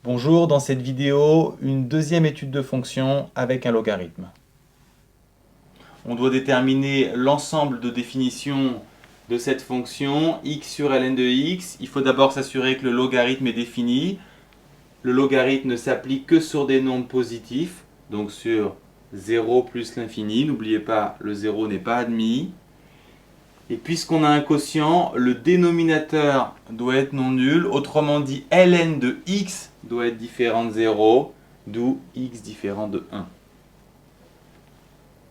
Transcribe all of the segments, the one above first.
Bonjour, dans cette vidéo, une deuxième étude de fonction avec un logarithme. On doit déterminer l'ensemble de définitions de cette fonction x sur ln de x. Il faut d'abord s'assurer que le logarithme est défini. Le logarithme ne s'applique que sur des nombres positifs, donc sur 0 plus l'infini. N'oubliez pas, le 0 n'est pas admis. Et puisqu'on a un quotient, le dénominateur doit être non nul. Autrement dit, ln de x doit être différent de 0, d'où x différent de 1.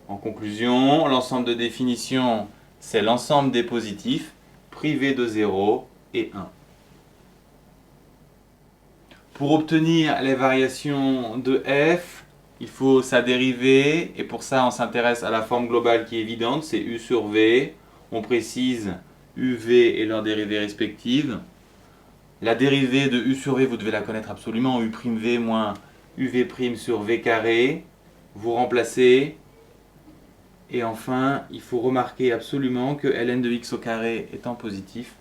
En conclusion, l'ensemble de définition, c'est l'ensemble des positifs privés de 0 et 1. Pour obtenir les variations de f, il faut sa dérivée, et pour ça on s'intéresse à la forme globale qui est évidente, c'est u sur v. On précise uv et leurs dérivées respectives. La dérivée de u sur v, vous devez la connaître absolument, u'v moins uv' sur v carré. Vous remplacez. Et enfin, il faut remarquer absolument que ln de x au carré étant positif,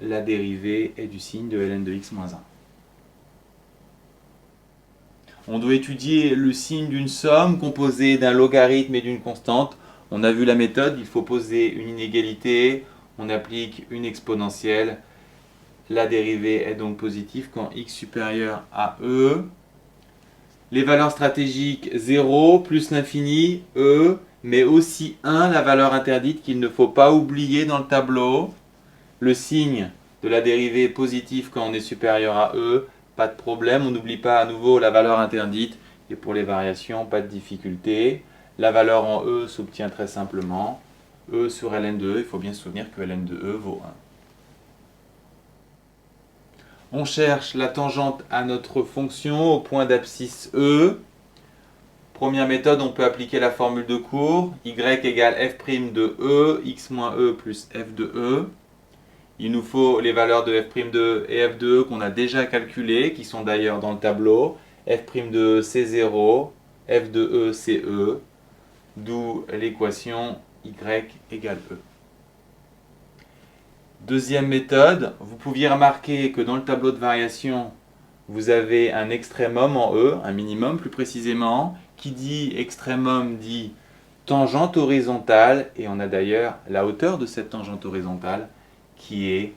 la dérivée est du signe de ln de x moins 1. On doit étudier le signe d'une somme composée d'un logarithme et d'une constante. On a vu la méthode, il faut poser une inégalité, on applique une exponentielle. La dérivée est donc positive quand x supérieur à e. Les valeurs stratégiques 0 plus l'infini, e, mais aussi 1, la valeur interdite qu'il ne faut pas oublier dans le tableau. Le signe de la dérivée est positif quand on est supérieur à e, pas de problème, on n'oublie pas à nouveau la valeur interdite. Et pour les variations, pas de difficulté. La valeur en e s'obtient très simplement. E sur ln de e, il faut bien se souvenir que ln de e vaut 1. On cherche la tangente à notre fonction au point d'abscisse E. Première méthode, on peut appliquer la formule de cours. Y égale f' de E, x moins E plus f de E. Il nous faut les valeurs de f' de E et f de E qu'on a déjà calculées, qui sont d'ailleurs dans le tableau. F' de E, c'est 0, f de E, c'est E, d'où l'équation y égale E. Deuxième méthode, vous pouviez remarquer que dans le tableau de variation, vous avez un extrémum en E, un minimum plus précisément. Qui dit extrémum dit tangente horizontale, et on a d'ailleurs la hauteur de cette tangente horizontale qui est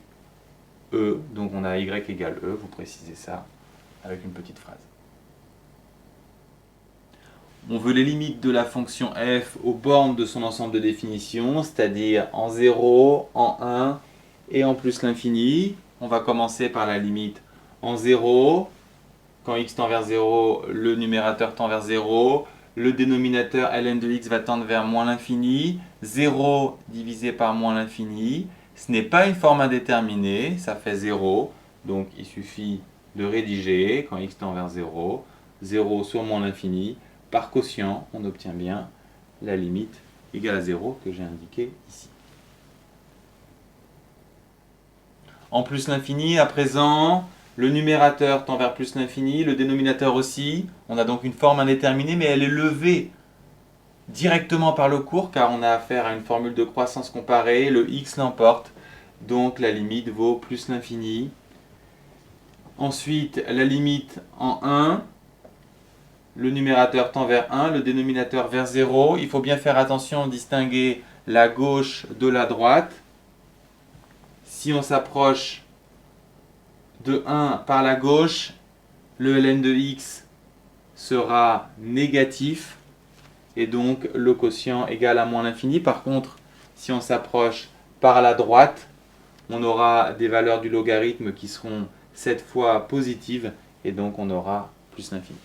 E, donc on a y égale E, vous précisez ça avec une petite phrase. On veut les limites de la fonction f aux bornes de son ensemble de définition, c'est-à-dire en 0, en 1 et en plus l'infini. On va commencer par la limite en 0. Quand x tend vers 0, le numérateur tend vers 0. Le dénominateur ln de x va tendre vers moins l'infini. 0 divisé par moins l'infini. Ce n'est pas une forme indéterminée, ça fait 0. Donc il suffit de rédiger quand x tend vers 0. 0 sur moins l'infini. Par quotient, on obtient bien la limite égale à 0 que j'ai indiquée ici. En plus l'infini, à présent, le numérateur tend vers plus l'infini, le dénominateur aussi. On a donc une forme indéterminée, mais elle est levée directement par le cours, car on a affaire à une formule de croissance comparée. Le x l'emporte, donc la limite vaut plus l'infini. Ensuite, la limite en 1. Le numérateur tend vers 1, le dénominateur vers 0. Il faut bien faire attention à distinguer la gauche de la droite. Si on s'approche de 1 par la gauche, le ln de x sera négatif et donc le quotient égal à moins l'infini. Par contre, si on s'approche par la droite, on aura des valeurs du logarithme qui seront cette fois positives et donc on aura plus l'infini.